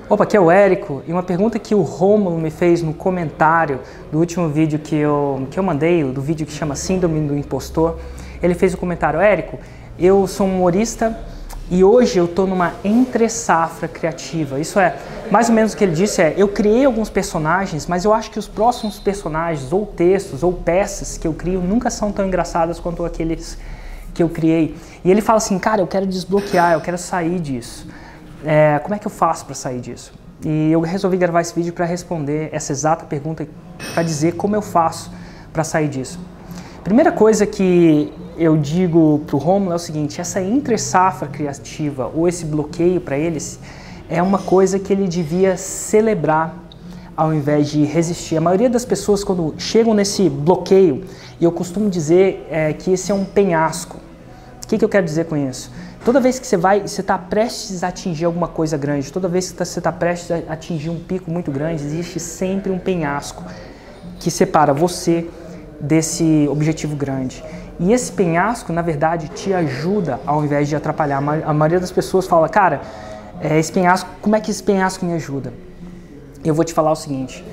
Opa, aqui é o Érico, e uma pergunta que o Rômulo me fez no comentário do último vídeo que eu mandei, do vídeo que chama Síndrome do Impostor. Ele fez o comentário: Érico, eu sou um humorista e hoje eu estou numa entre-safra criativa. Isso é, mais ou menos o que ele disse eu criei alguns personagens, mas eu acho que os próximos personagens, ou textos, ou peças que eu crio, nunca são tão engraçadas quanto aqueles que eu criei. E ele fala assim: cara, eu quero desbloquear, eu quero sair disso. Como é que eu faço para sair disso? E eu resolvi gravar esse vídeo para responder essa exata pergunta, para dizer como eu faço para sair disso. Primeira coisa que eu digo para o Rômulo é o seguinte: essa entre-safra criativa, ou esse bloqueio para eles, é uma coisa que ele devia celebrar ao invés de resistir. A maioria das pessoas, quando chegam nesse bloqueio, e eu costumo dizer que esse é um penhasco. O que eu quero dizer com isso? Toda vez que você está prestes a atingir alguma coisa grande, toda vez que você está prestes a atingir um pico muito grande, existe sempre um penhasco que separa você desse objetivo grande. E esse penhasco, na verdade, te ajuda ao invés de atrapalhar. A maioria das pessoas fala: cara, esse penhasco, como é que esse penhasco me ajuda? Eu vou te falar o seguinte: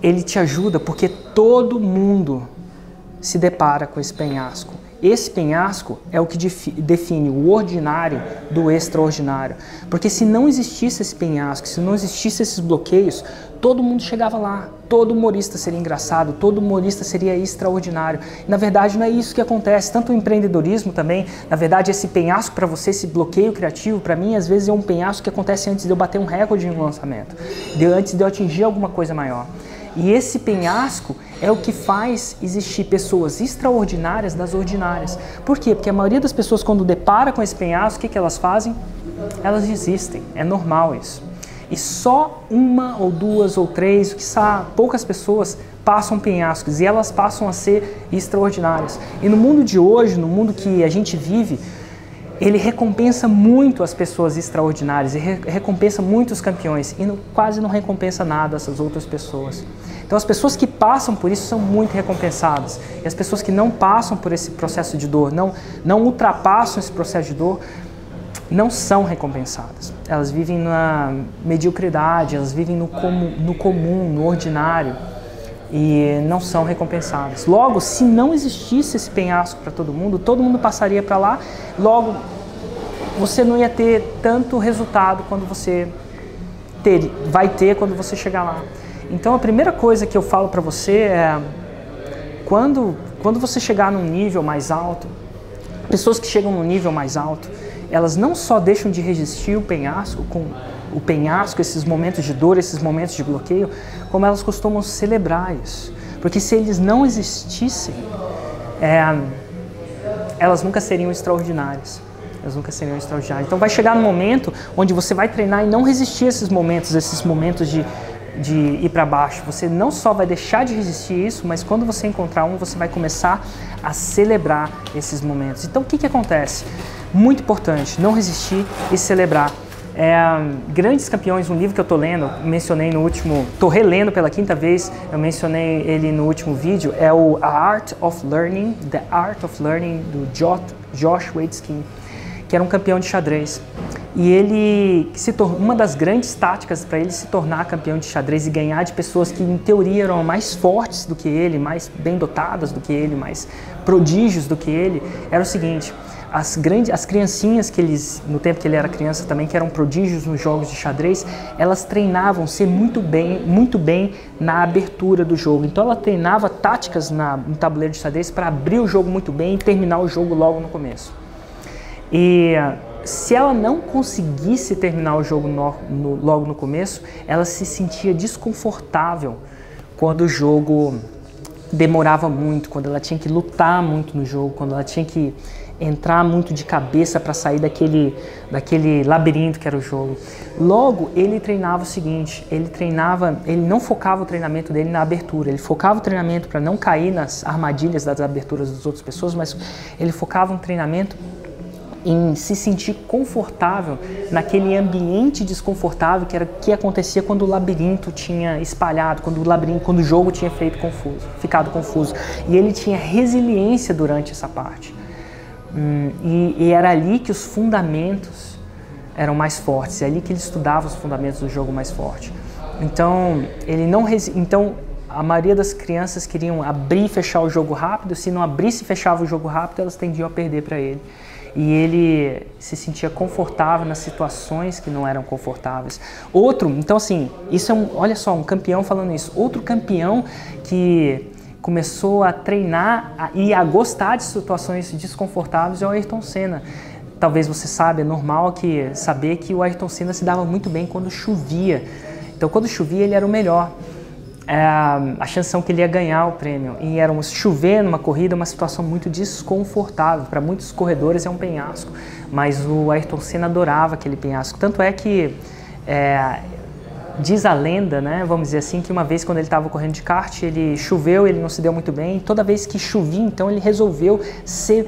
ele te ajuda porque todo mundo se depara com esse penhasco. Esse penhasco é o que define o ordinário do extraordinário. Porque se não existisse esse penhasco, se não existisse esses bloqueios, todo mundo chegava lá. Todo humorista seria engraçado, todo humorista seria extraordinário. Na verdade, não é isso que acontece. Tanto o empreendedorismo também, na verdade, esse penhasco para você, esse bloqueio criativo, para mim, às vezes é um penhasco que acontece antes de eu bater um recorde em um lançamento, antes de eu atingir alguma coisa maior. E esse penhasco é o que faz existir pessoas extraordinárias das ordinárias. Por quê? Porque a maioria das pessoas, quando depara com esse penhasco, o que elas fazem? Elas desistem. É normal isso. E só uma ou duas ou três, quiçá poucas pessoas passam penhascos e elas passam a ser extraordinárias. E no mundo de hoje, no mundo que a gente vive, ele recompensa muito as pessoas extraordinárias e recompensa muito os campeões e quase não recompensa nada essas outras pessoas. Então as pessoas que passam por isso são muito recompensadas e as pessoas que não passam por esse processo de dor, não ultrapassam esse processo de dor, não são recompensadas. Elas vivem na mediocridade, elas vivem no comum, no ordinário e não são recompensadas. Logo, se não existisse esse penhasco para todo mundo passaria para lá, logo você não ia ter tanto resultado quando você vai ter quando você chegar lá. Então a primeira coisa que eu falo para você é, quando você chegar num nível mais alto, pessoas que chegam num nível mais alto, elas não só deixam de resistir o penhasco, esses momentos de dor, esses momentos de bloqueio, como elas costumam celebrar isso. Porque se eles não existissem, elas nunca seriam extraordinárias. Então vai chegar num momento onde você vai treinar e não resistir a esses momentos de ir para baixo. Você não só vai deixar de resistir isso, mas quando você encontrar você vai começar a celebrar esses momentos. Então o que acontece? Muito importante, não resistir e celebrar. Grandes Campeões, um livro que eu estou lendo, mencionei no último, estou relendo pela quinta vez, eu mencionei ele no último vídeo, é o The Art of Learning, do Josh Waitzkin, que era um campeão de xadrez. E ele uma das grandes táticas para ele se tornar campeão de xadrez e ganhar de pessoas que em teoria eram mais fortes do que ele, mais bem dotadas do que ele, mais prodígios do que ele, era o seguinte: as criancinhas que no tempo que ele era criança também, que eram prodígios nos jogos de xadrez, elas treinavam ser muito bem na abertura do jogo. Então ela treinava táticas no tabuleiro de xadrez para abrir o jogo muito bem e terminar o jogo logo no começo. E se ela não conseguisse terminar o jogo logo no começo, ela se sentia desconfortável quando o jogo demorava muito, quando ela tinha que lutar muito no jogo, quando ela tinha que entrar muito de cabeça para sair daquele labirinto que era o jogo. Logo, ele treinava o seguinte: ele não focava o treinamento dele na abertura, ele focava o treinamento para não cair nas armadilhas das aberturas das outras pessoas, mas ele focava um treinamento em se sentir confortável naquele ambiente desconfortável que acontecia quando o labirinto tinha espalhado, quando o jogo tinha ficado confuso. E ele tinha resiliência durante essa parte. E era ali que os fundamentos eram mais fortes. É ali que ele estudava os fundamentos do jogo mais forte. Então, então a maioria das crianças queriam abrir e fechar o jogo rápido. Se não abrisse e fechava o jogo rápido, elas tendiam a perder para ele. E ele se sentia confortável nas situações que não eram confortáveis. Então assim, isso é olha só, um campeão falando isso. Outro campeão que começou a treinar e a gostar de situações desconfortáveis é o Ayrton Senna. Talvez você saiba, é normal saber que o Ayrton Senna se dava muito bem quando chovia. Então quando chovia ele era o melhor. A chance que ele ia ganhar o prêmio. E chover numa corrida é uma situação muito desconfortável. Para muitos corredores é um penhasco, mas o Ayrton Senna adorava aquele penhasco. Tanto é que diz a lenda, né, vamos dizer assim, que uma vez quando ele estava correndo de kart, ele choveu, ele não se deu muito bem. Toda vez que chovia, então ele resolveu ser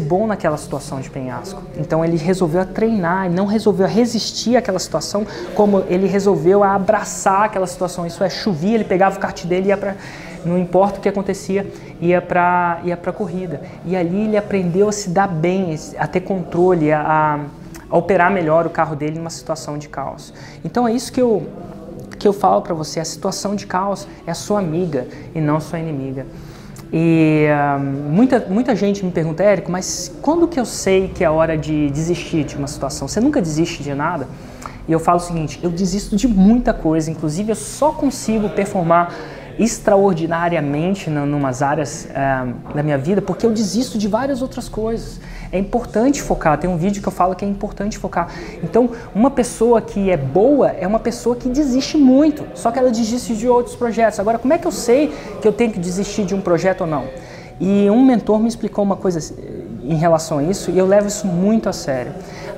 bom naquela situação de penhasco. Então ele resolveu treinar, não resolveu resistir àquela situação, como ele resolveu abraçar aquela situação. Isso é, chovia, ele pegava o kart dele e ia para, não importa o que acontecia, ia para a corrida. E ali ele aprendeu a se dar bem, a ter controle, a operar melhor o carro dele numa situação de caos. Então é isso que eu falo para você, a situação de caos é a sua amiga e não sua inimiga. E muita gente me pergunta, Érico, mas quando que eu sei que é hora de desistir de uma situação? Você nunca desiste de nada? E eu falo o seguinte, eu desisto de muita coisa, inclusive eu só consigo performar extraordinariamente em umas áreas da minha vida porque eu desisto de várias outras coisas. É importante focar, tem um vídeo que eu falo que é importante focar. Então, uma pessoa que é boa é uma pessoa que desiste muito, só que ela desiste de outros projetos. Agora, como é que eu sei que eu tenho que desistir de um projeto ou não? E um mentor me explicou uma coisa em relação a isso e eu levo isso muito a sério.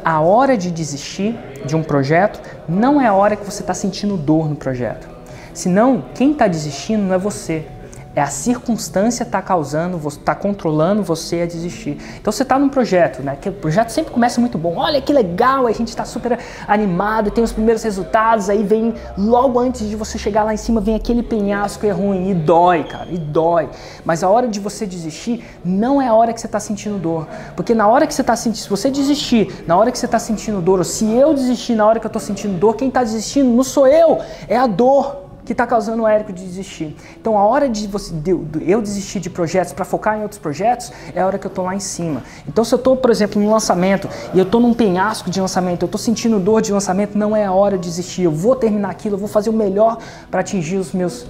A hora de desistir de um projeto não é a hora que você está sentindo dor no projeto. Senão, quem está desistindo não é você. É a circunstância que está controlando você a desistir. Então você está num projeto, né? Que o projeto sempre começa muito bom. Olha que legal, a gente está super animado, tem os primeiros resultados, aí vem, logo antes de você chegar lá em cima, vem aquele penhasco e é ruim, e dói, cara, e dói. Mas a hora de você desistir não é a hora que você está sentindo dor. Porque na hora que você está sentindo, se você desistir, na hora que você está sentindo dor, ou se eu desistir na hora que eu estou sentindo dor, quem está desistindo não sou eu, é a dor que está causando o Érico de desistir. Então a hora de eu desistir de projetos para focar em outros projetos é a hora que eu estou lá em cima. Então se eu estou, por exemplo, no lançamento e eu estou num penhasco de lançamento, eu estou sentindo dor de lançamento, não é a hora de desistir. Eu vou terminar aquilo, eu vou fazer o melhor para atingir os meus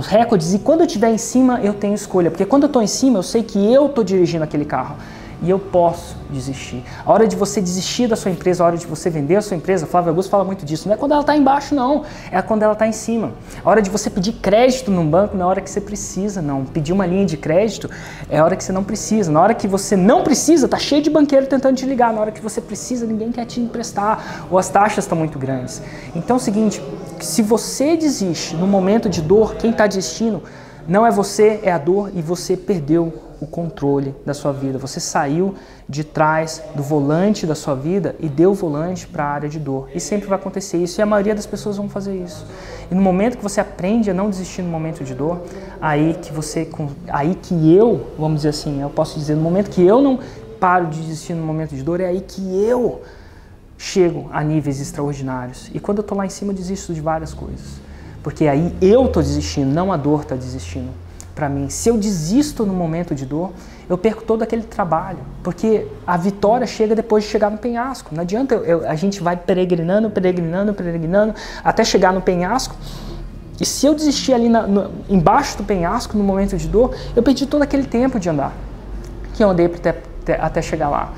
recordes e quando eu estiver em cima eu tenho escolha, porque quando eu estou em cima eu sei que eu estou dirigindo aquele carro. E eu posso desistir. A hora de você desistir da sua empresa, a hora de você vender a sua empresa, Flávio Augusto fala muito disso, não é quando ela está embaixo não, é quando ela está em cima. A hora de você pedir crédito num banco não é a hora que você precisa, não. Pedir uma linha de crédito é a hora que você não precisa. Na hora que você não precisa, tá cheio de banqueiro tentando te ligar. Na hora que você precisa, ninguém quer te emprestar, ou as taxas estão muito grandes. Então é o seguinte, se você desiste no momento de dor, quem está desistindo não é você, é a dor e você perdeu o controle da sua vida. Você saiu de trás do volante da sua vida e deu o volante para a área de dor. E sempre vai acontecer isso e a maioria das pessoas vão fazer isso. E no momento que você aprende a não desistir no momento de dor, aí que eu, vamos dizer assim, eu posso dizer, no momento que eu não paro de desistir no momento de dor, é aí que eu chego a níveis extraordinários. E quando eu estou lá em cima, eu desisto de várias coisas. Porque aí eu estou desistindo, não a dor está desistindo. Para mim, se eu desisto no momento de dor, eu perco todo aquele trabalho, porque a vitória chega depois de chegar no penhasco. Não adianta, a gente vai peregrinando, até chegar no penhasco, e se eu desistir ali embaixo do penhasco, no momento de dor, eu perdi todo aquele tempo de andar, que eu andei até chegar lá.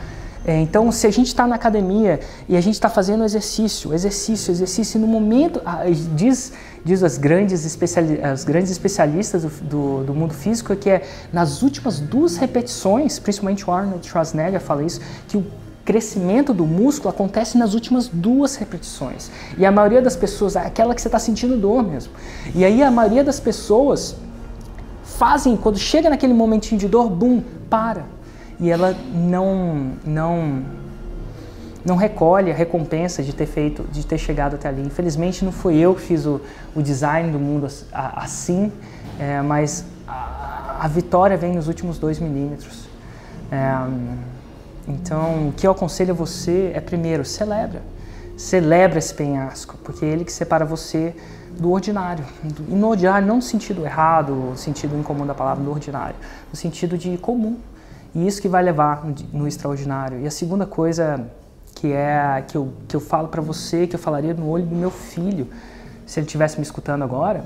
Então, se a gente está na academia e a gente está fazendo exercício, e no momento, diz as grandes especialistas do mundo físico, que é nas últimas 2 repetições, principalmente o Arnold Schwarzenegger fala isso, que o crescimento do músculo acontece nas últimas 2 repetições. E a maioria das pessoas, é aquela que você está sentindo dor mesmo. E aí a maioria das pessoas fazem, quando chega naquele momentinho de dor, bum, para. E ela não recolhe a recompensa de ter chegado até ali. Infelizmente não fui eu que fiz o design do mundo assim, mas a vitória vem nos últimos 2 milímetros. Então, o que eu aconselho a você é, primeiro, celebra esse penhasco, porque é ele que separa você do ordinário. E no ordinário, não no sentido errado, no sentido incomum da palavra, do ordinário, no sentido de comum. E isso que vai levar no extraordinário. E a segunda coisa que eu falo para você, que eu falaria no olho do meu filho, se ele estivesse me escutando agora,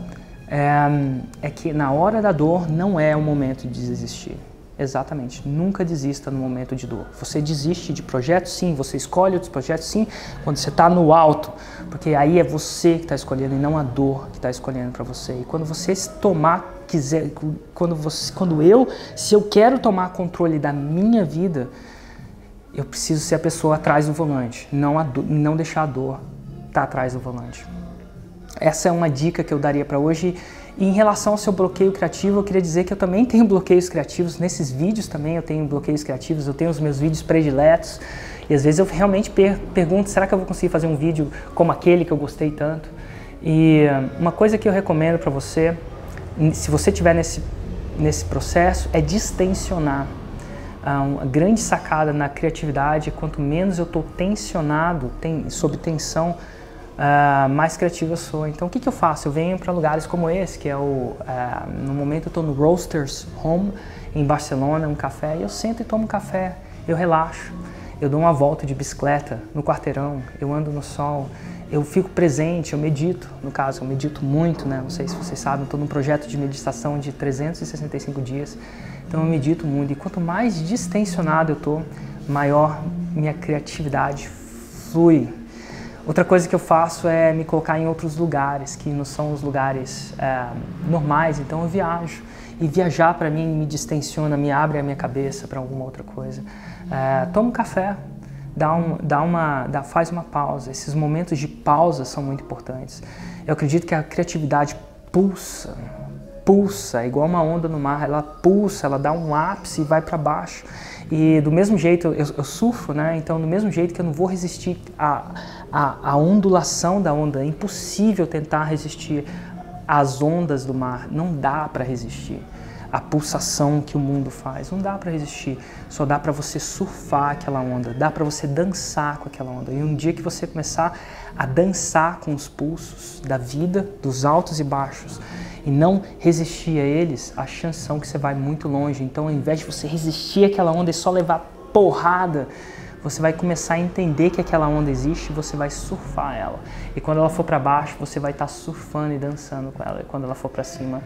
é que na hora da dor não é o momento de desistir. Exatamente, nunca desista no momento de dor. Você desiste de projetos, sim, você escolhe outros projetos, sim, quando você está no alto, porque aí é você que está escolhendo e não a dor que está escolhendo para você. E quando você se eu quero tomar controle da minha vida, eu preciso ser a pessoa atrás do volante, não deixar a dor estar atrás do volante. Essa é uma dica que eu daria para hoje. E em relação ao seu bloqueio criativo, eu queria dizer que eu também tenho bloqueios criativos. Nesses vídeos também eu tenho bloqueios criativos, eu tenho os meus vídeos prediletos. E às vezes eu realmente pergunto, será que eu vou conseguir fazer um vídeo como aquele que eu gostei tanto? E uma coisa que eu recomendo para você, se você estiver nesse processo, é distensionar. Uma grande sacada na criatividade, quanto menos eu estou tensionado, sob tensão, mais criativo eu sou. Então o que eu faço? Eu venho para lugares como esse, que é no momento eu estou no Roasters Home, em Barcelona, um café, e eu sento e tomo um café, eu relaxo, eu dou uma volta de bicicleta no quarteirão, eu ando no sol, eu fico presente, eu medito, no caso, eu medito muito, né? Não sei se vocês sabem, estou num projeto de meditação de 365 dias, então eu medito muito, e quanto mais distensionado eu estou, maior minha criatividade flui. Outra coisa que eu faço é me colocar em outros lugares, que não são os lugares normais, então eu viajo. E viajar para mim me distensiona, me abre a minha cabeça para alguma outra coisa. Toma um café, faz uma pausa. Esses momentos de pausa são muito importantes. Eu acredito que a criatividade pulsa, igual uma onda no mar, ela pulsa, ela dá um ápice e vai para baixo. E do mesmo jeito, eu surfo, né? Então do mesmo jeito que eu não vou resistir à ondulação da onda, é impossível tentar resistir às ondas do mar, não dá para resistir. A pulsação que o mundo faz, não dá para resistir, só dá para você surfar aquela onda, dá para você dançar com aquela onda. E um dia que você começar a dançar com os pulsos da vida, dos altos e baixos, e não resistir a eles, a chance são que você vai muito longe. Então, ao invés de você resistir àquela onda e só levar porrada, você vai começar a entender que aquela onda existe e você vai surfar ela. E quando ela for para baixo, você vai estar surfando e dançando com ela. E quando ela for para cima,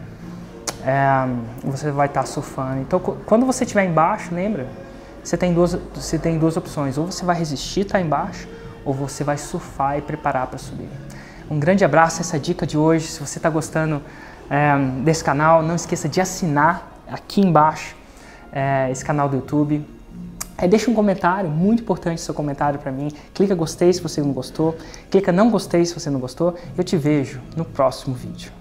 você vai estar surfando. Então, quando você estiver embaixo, lembra? Você tem duas opções. Ou você vai resistir, estar embaixo, ou você vai surfar e preparar para subir. Um grande abraço, essa dica de hoje. Se você está gostando desse canal, não esqueça de assinar aqui embaixo esse canal do YouTube. Deixa um comentário, muito importante seu comentário para mim. Clica gostei se você não gostou, clica não gostei se você não gostou. Eu te vejo no próximo vídeo.